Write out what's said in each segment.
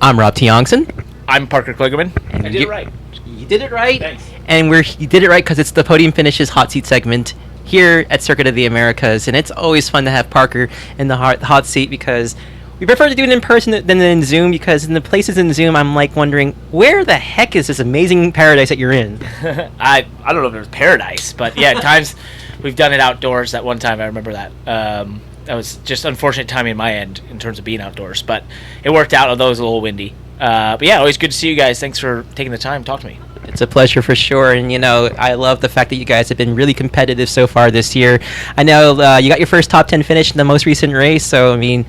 I'm Rob Tiongson. I'm Parker Kligerman. And I did it right. You did it right. Thanks. And you did it right because it's the Podium Finishes Hot Seat segment here at Circuit of the Americas. And it's always fun to have Parker in the hot seat because we prefer to do it in person than in Zoom, because in the places in Zoom, I'm like wondering, where the heck is this amazing paradise that you're in? I don't know if it was paradise, but yeah, at times we've done it outdoors. That one time, I remember that. That was just unfortunate timing on my end in terms of being outdoors, but it worked out, although it was a little windy. But yeah, always good to see you guys. Thanks for taking the time to talk to me. It's a pleasure for sure, and I love the fact that you guys have been really competitive so far this year. I know you got your first top 10 finish in the most recent race, so I mean,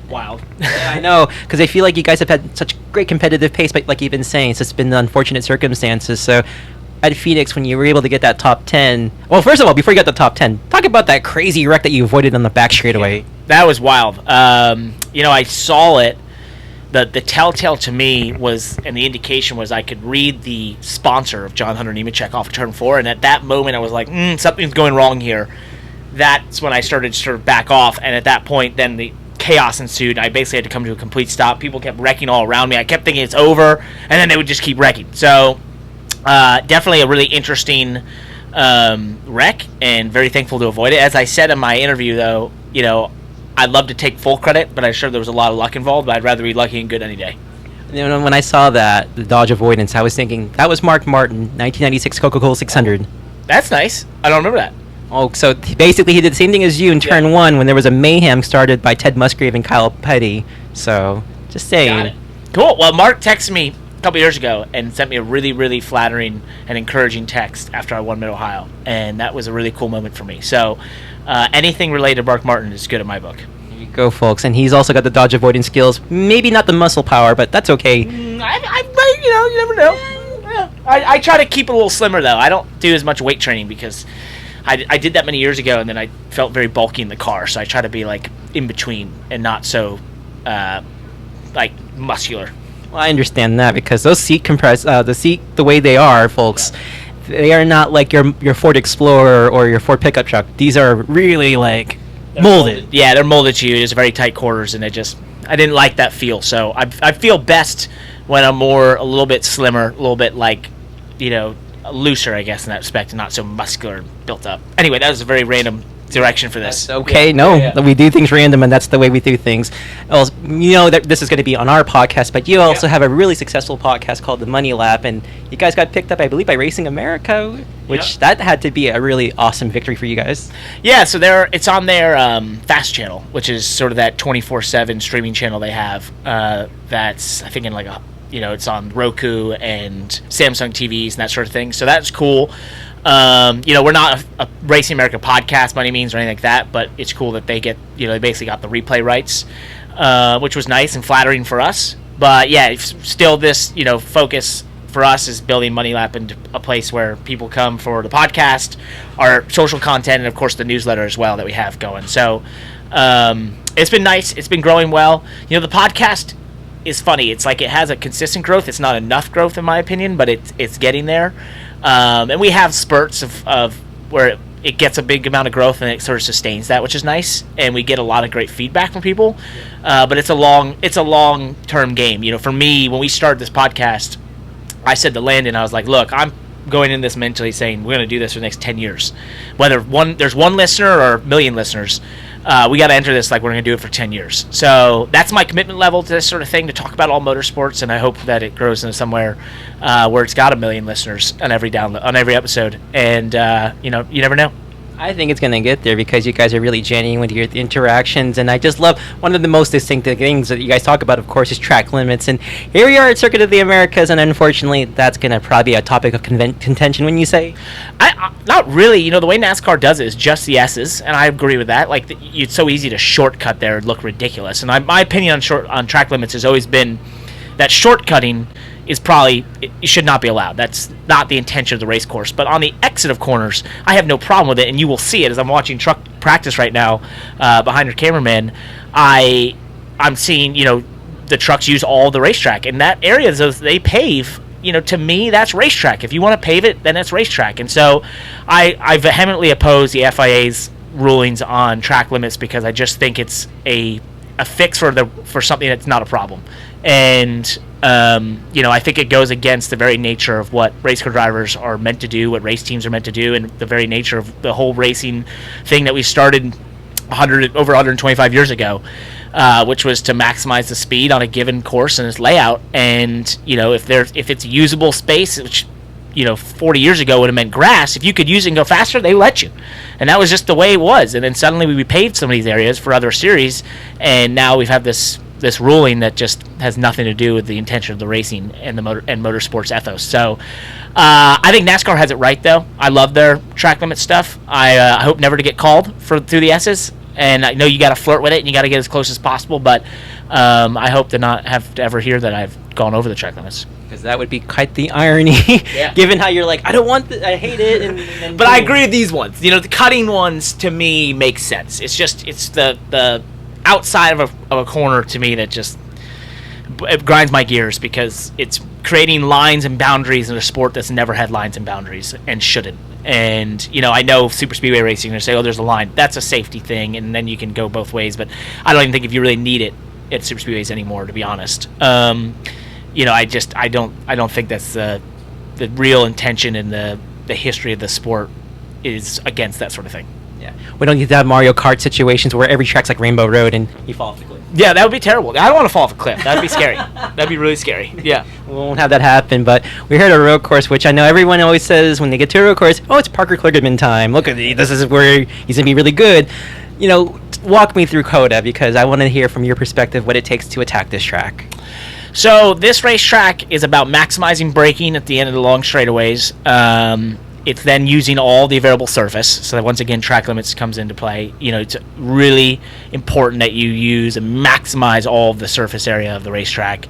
wild. Yeah, I know, because I feel like you guys have had such great competitive pace, but like you've been saying, it's just been the unfortunate circumstances. So at Phoenix, when you were able to get that top 10, well, first of all, before you got the top 10, talk about that crazy wreck that you avoided on the back straightaway. Yeah, that was wild. I saw it. The telltale to me was, and the indication was, I could read the sponsor of John Hunter Nemechek off of turn 4, and at that moment I was like, something's going wrong here. That's when I started to sort of back off, and at that point then the chaos ensued. I basically had to come to a complete stop. People kept wrecking all around me. I kept thinking it's over, and then they would just keep wrecking. So definitely a really interesting wreck, and very thankful to avoid it. As I said in my interview, though, I'd love to take full credit, but I'm sure there was a lot of luck involved, but I'd rather be lucky and good any day. When I saw that, the Dodge avoidance, I was thinking, that was Mark Martin, 1996 Coca-Cola 600. That's nice. I don't remember that. Oh, so basically he did the same thing as you in turn 1 when there was a mayhem started by Ted Musgrave and Kyle Petty. So, just saying. Got it. Cool. Well, Mark texted me a couple years ago and sent me a really, really flattering and encouraging text after I won Mid-Ohio, and that was a really cool moment for me. So, anything related to Mark Martin is good in my book. There you go, folks. And he's also got the dodge avoiding skills. Maybe not the muscle power, but that's okay. You never know. Yeah. I try to keep it a little slimmer, though. I don't do as much weight training because I did that many years ago, and then I felt very bulky in the car. So I try to be like in between and not so muscular. Well, I understand that because those seat the way they are, folks. Yeah. They are not like your Ford Explorer or your Ford pickup truck. These are really they're molded. Yeah, they're molded to you. It's very tight quarters, and I didn't like that feel. So I feel best when I'm a little bit slimmer, a little bit looser, I guess, in that respect, and not so muscular and built up. Anyway, that was a very random direction for this. That's okay. We do things random, and that's the way we do things. Also, that this is going to be on our podcast, but you also have a really successful podcast called The Money Lap, and you guys got picked up, I believe, by Racing America, which that had to be a really awesome victory for you guys. Yeah, so it's on their Fast channel, which is sort of that 24/7 streaming channel they have. That's, I think, in it's on Roku and Samsung TVs and that sort of thing. So that's cool. We're not a Racing America podcast by any means or anything like that, but it's cool that they get, they basically got the replay rights, which was nice and flattering for us. But yeah, still this, focus for us is building Money Lap into a place where people come for the podcast, our social content, and of course the newsletter as well that we have going. So it's been nice. It's been growing well. The podcast is funny. It's like it has a consistent growth. It's not enough growth in my opinion, but it's getting there. And we have spurts of where it gets a big amount of growth and it sort of sustains that, which is nice. And we get a lot of great feedback from people. But it's a long-term game. For me, when we started this podcast, I said to Landon, I was like, look, I'm going in this mentally saying we're going to do this for the next 10 years. Whether there's one listener or a million listeners, we got to enter this like we're going to do it for 10 years. So that's my commitment level to this sort of thing, to talk about all motorsports, and I hope that it grows into somewhere where it's got 1 million listeners on every episode. And, you never know. I think it's going to get there because you guys are really genuine with your interactions, and I just love one of the most distinctive things that you guys talk about, of course, is track limits. And here we are at Circuit of the Americas, and unfortunately, that's going to probably be a topic of contention, when you say. Not really. The way NASCAR does it is just the S's, and I agree with that. It's so easy to shortcut there and look ridiculous. And my opinion on track limits has always been that shortcutting is probably, it should not be allowed. That's not the intention of the race course. But on the exit of corners, I have no problem with it, and you will see it as I'm watching truck practice right now behind our cameraman. I'm seeing, the trucks use all the racetrack, and that area they pave. To me, that's racetrack. If you want to pave it, then it's racetrack. And so I vehemently oppose the FIA's rulings on track limits because I just think it's a fix for something that's not a problem. And I think it goes against the very nature of what race car drivers are meant to do, what race teams are meant to do, and the very nature of the whole racing thing that we started over 125 years ago, which was to maximize the speed on a given course and its layout. And if it's usable space, which 40 years ago would have meant grass, if you could use it and go faster, they let you. And that was just the way it was. And then suddenly we paved some of these areas for other series, and now we've had this ruling that just has nothing to do with the intention of the racing and the motorsports ethos. So I think NASCAR has it right, though. I love their track limit stuff. I hope never to get called through the S's, and I know you got to flirt with it and you got to get as close as possible, but I hope to not have to ever hear that I've gone over the track limits. Because that would be quite the irony, given how you're like, I don't want I hate it. And but I agree with these ones. The cutting ones, to me, make sense. It's the outside of a corner, to me, that just it grinds my gears, because it's creating lines and boundaries in a sport that's never had lines and boundaries and shouldn't. And I know super speedway racing, they say, oh, there's a line. That's a safety thing, and then you can go both ways. But I don't even think if you really need it at super speedways anymore, to be honest. I don't think that's the real intention, and the history of the sport is against that sort of thing. Yeah, we don't need to have Mario Kart situations where every track's like Rainbow Road and you fall off the cliff. Yeah, that would be terrible. I don't want to fall off a cliff. That'd be scary. That'd be really scary. Yeah. We won't have that happen, but we're here at a road course, which I know everyone always says when they get to a road course, oh, it's Parker Kligerman time. Look at this is where he's going to be really good. Walk me through COTA, because I want to hear from your perspective what it takes to attack this track. So this racetrack is about maximizing braking at the end of the long straightaways. It's then using all the available surface. So that once again, track limits comes into play. It's really important that you use and maximize all of the surface area of the racetrack.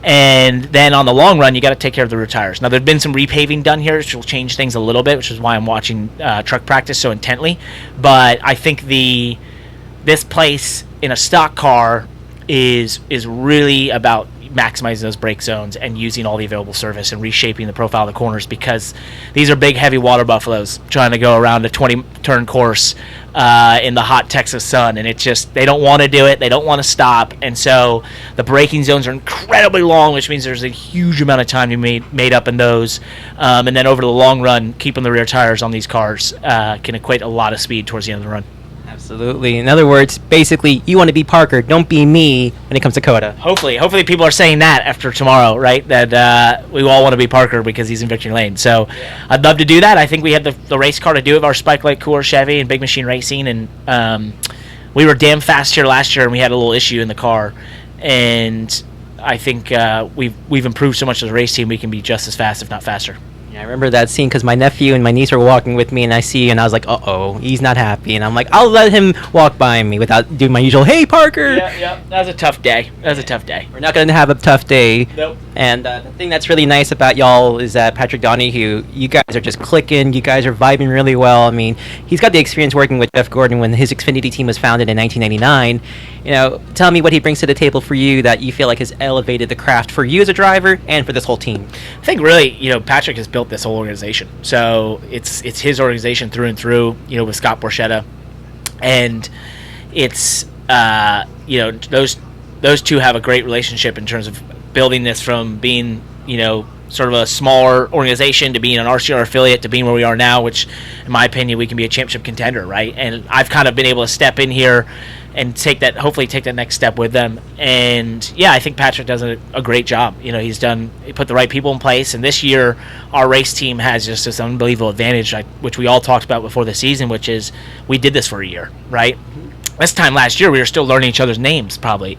And then on the long run, you got to take care of the rear tires. Now, there's been some repaving done here, which will change things a little bit, which is why I'm watching truck practice so intently. But I think this place in a stock car is really about maximizing those brake zones and using all the available surface and reshaping the profile of the corners, because these are big, heavy water buffaloes trying to go around a 20-turn course in the hot Texas sun, and they don't want to do it. They don't want to stop, and so the braking zones are incredibly long, which means there's a huge amount of time to be made up in those, and then over the long run, keeping the rear tires on these cars can equate a lot of speed towards the end of the run. Absolutely. In other words, basically, you want to be Parker, don't be me when it comes to COTA. Hopefully people are saying that after tomorrow, right? That we all want to be Parker because he's in victory lane. So I'd love to do that. I think we have the race car to do it, our Spike Light Cooler Chevy and Big Machine Racing. And we were damn fast here last year, and we had a little issue in the car. And I think we've improved so much as a race team, we can be just as fast, if not faster. Yeah, I remember that scene because my nephew and my niece were walking with me, and I see you, and I was like, uh-oh, he's not happy. And I'm like, I'll let him walk by me without doing my usual, hey, Parker! Yeah, that was a tough day. We're not going to have a tough day. Nope. And the thing that's really nice about y'all is that Patrick Donahue, you guys are just clicking, you guys are vibing really well. I mean, he's got the experience working with Jeff Gordon when his Xfinity team was founded in 1999. Tell me what he brings to the table for you that you feel like has elevated the craft for you as a driver and for this whole team. I think really, Patrick has built this whole organization. So it's his organization through and through, with Scott Borchetta. And it's, those two have a great relationship in terms of building this from being, sort of a smaller organization to being an RCR affiliate to being where we are now, which, in my opinion, we can be a championship contender, right? And I've kind of been able to step in here and hopefully take that next step with them. And yeah, I think Patrick does a great job. He put the right people in place. And this year, our race team has just this unbelievable advantage, which we all talked about before the season, which is we did this for a year, right? This time last year, we were still learning each other's names, probably.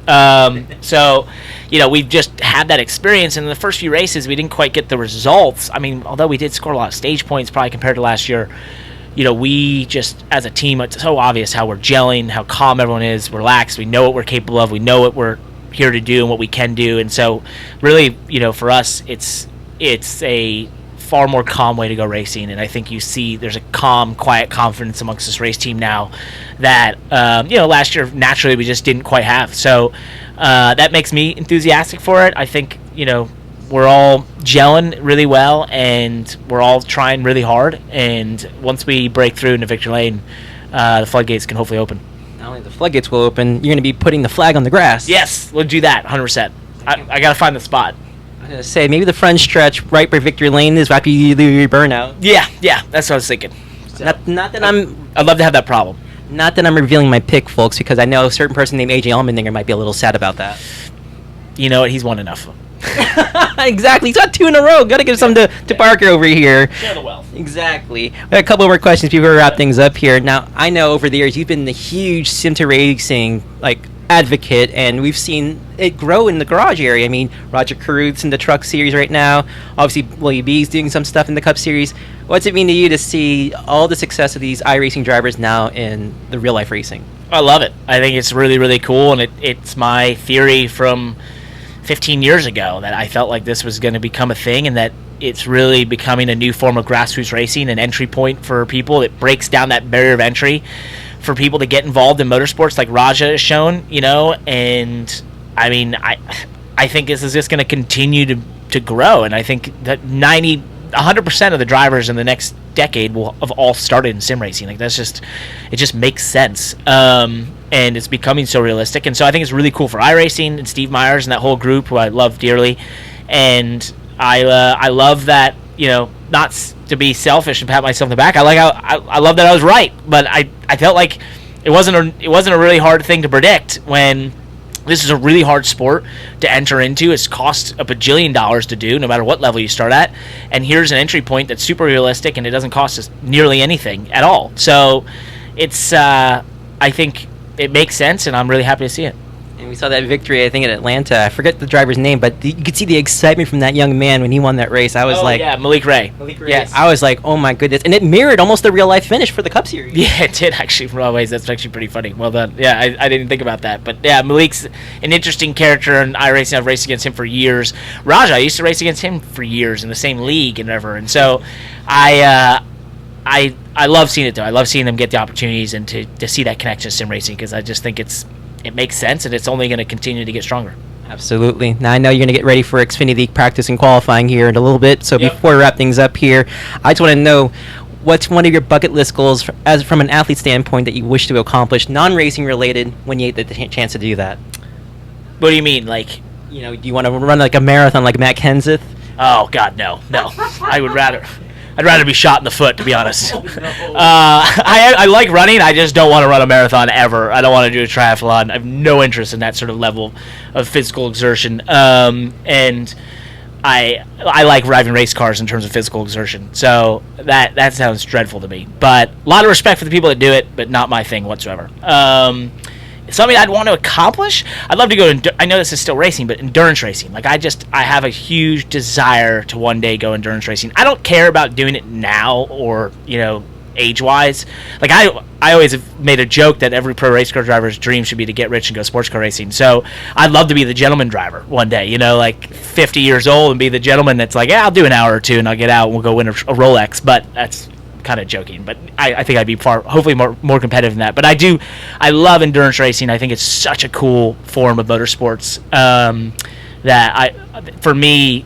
So, we've just had that experience. And in the first few races, we didn't quite get the results. I mean, although we did score a lot of stage points, probably compared to last year, we just, as a team, it's so obvious how we're gelling, how calm everyone is, relaxed. We know what we're capable of. We know what we're here to do and what we can do. And so, really, for us, it's a far more calm way to go racing. And I think you see there's a calm, quiet confidence amongst this race team now that, last year, naturally, we just didn't quite have. So that makes me enthusiastic for it. I think, we're all gelling really well, and we're all trying really hard. And once we break through into victory lane, the floodgates can hopefully open. Not only the floodgates will open, you're going to be putting the flag on the grass. Yes, we'll do that, 100%. I got to find the spot. I was gonna say maybe the front stretch right where Victory Lane is after you do your burnout. Yeah, that's what I was thinking. So, Not that I'd love to have that problem. Not that I'm revealing my pick, folks, because I know a certain person named AJ Allmendinger might be a little sad about that. You know what? He's won enough. Exactly. He's got 2 in a row. Got to give some to Parker over here. Share the wealth. Exactly. We got a couple more questions before we wrap things up here. Now, I know over the years you've been the huge Simta racing advocate, and we've seen it grow in the garage area. I mean, Roger Carruth's in the Truck Series right now. Obviously, Willie B's doing some stuff in the Cup Series. What's it mean to you to see all the success of these iRacing drivers now in the real life racing? I love it. I think it's really, really cool, and it's my theory from 15 years ago that I felt like this was going to become a thing, and that it's really becoming a new form of grassroots racing, an entry point for people. It breaks down that barrier of entry for people to get involved in motorsports like Raja has shown, and I mean, I think this is just going to continue to grow, and I think that 100% of the drivers in the next decade will have all started in sim racing. It just makes sense, and it's becoming so realistic, and so I think it's really cool for iRacing and Steve Myers and that whole group who I love dearly, and I love that, not to be selfish and pat myself on the back. I love that I was right, but I felt like it wasn't a really hard thing to predict when this is a really hard sport to enter into. It's cost a bajillion dollars to do, no matter what level you start at. And here's an entry point that's super realistic, and it doesn't cost us nearly anything at all. So it's, I think it makes sense, and I'm really happy to see it. And we saw that victory, I think, in Atlanta. I forget the driver's name, but you could see the excitement from that young man when he won that race. I was Malik Ray. Yes. I was like, oh my goodness. And it mirrored almost the real-life finish for the Cup Series. Yeah, it did, actually, for all ways. That's actually pretty funny. Well done. Yeah, I didn't think about that. But, yeah, Malik's an interesting character, and iRacing, I've raced against him for years. Raja, I used to race against him for years in the same league and whatever. And so I love seeing it, though. I love seeing them get the opportunities and to see that connection to sim racing, because I just think it makes sense, and it's only going to continue to get stronger. Absolutely. Now, I know you're going to get ready for Xfinity practice and qualifying here in a little bit, so before we wrap things up here, I just want to know, what's one of your bucket list goals from an athlete standpoint that you wish to accomplish, non-racing related, when you get the chance to do that? What do you mean? Do you want to run like a marathon like Matt Kenseth? Oh, God, no. I'd rather be shot in the foot, to be honest. I like running. I just don't want to run a marathon ever. I don't want to do a triathlon. I have no interest in that sort of level of physical exertion. And I like driving race cars in terms of physical exertion. So that sounds dreadful to me. But a lot of respect for the people that do it, but not my thing whatsoever. Something I'd want to accomplish, I'd love to go I know this is still racing, but endurance racing. I have a huge desire to one day go endurance racing. I don't care about doing it now or, age-wise. I always have made a joke that every pro race car driver's dream should be to get rich and go sports car racing. So I'd love to be the gentleman driver one day, 50 years old, and be the gentleman that's like, yeah, I'll do an hour or two and I'll get out and we'll go win a Rolex. But that's kind of joking, but I think I'd be hopefully more competitive than that. But I love endurance racing. I think it's such a cool form of motorsports, for me,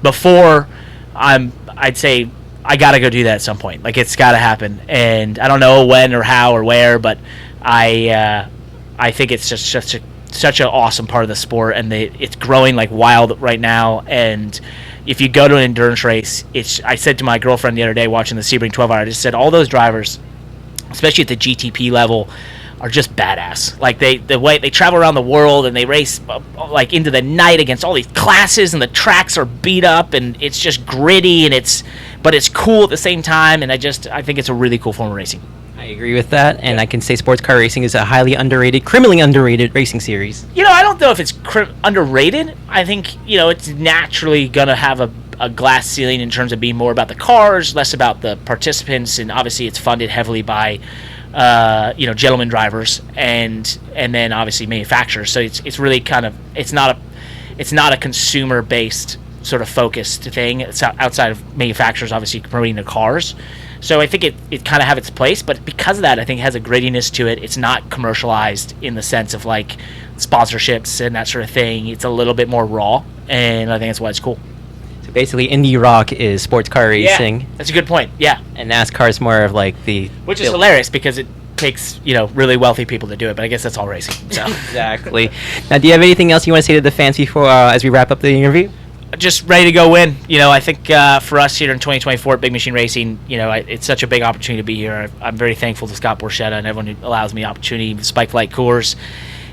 before I'd say I got to go do that at some point. It's got to happen, and I don't know when or how or where, but I think it's just such an awesome part of the sport, and it's growing like wild right now. And if you go to an endurance race, I said to my girlfriend the other day watching the Sebring 12 hour, I just said all those drivers, especially at the GTP level, are just badass. The way they travel around the world and they race into the night against all these classes, and the tracks are beat up, and it's just gritty, but it's cool at the same time. And I think it's a really cool form of racing. I agree with that, and I can say sports car racing is a highly underrated, criminally underrated racing series. I don't know if it's underrated. I think, it's naturally going to have a glass ceiling in terms of being more about the cars, less about the participants, and obviously it's funded heavily by, gentleman drivers and then obviously manufacturers. So it's really kind of, it's not a consumer-based sort of focused thing. It's outside of manufacturers obviously promoting the cars. So I think it kind of have its place, but because of that, I think it has a grittiness to it. It's not commercialized in the sense of sponsorships and that sort of thing. It's a little bit more raw, and I think that's why it's cool. So basically, Indie Rock is sports car racing. Yeah, that's a good point. Yeah, and NASCAR is more of which is hilarious because it takes really wealthy people to do it, but I guess that's all racing. So Exactly. Now, do you have anything else you want to say to the fans before as we wrap up the interview? just ready to go win. I think for us here in 2024 at Big Machine Racing, it's such a big opportunity to be here. I'm very thankful to Scott Borchetta and everyone who allows me the opportunity, Spike Flight Coors,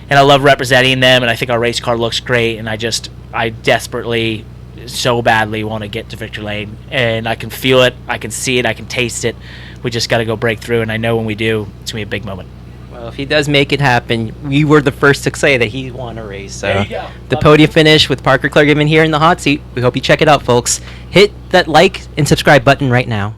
and I love representing them, and I think our race car looks great, and I desperately, so badly want to get to Victory Lane, and I can feel it, I can see it, I can taste it. We just got to go break through, and I know when we do, it's going to be a big moment. Well, if he does make it happen, we were the first to say that he won a race. So There you go. the podium finish with Parker Kligerman here in the hot seat. We hope you check it out, folks. Hit that like and subscribe button right now.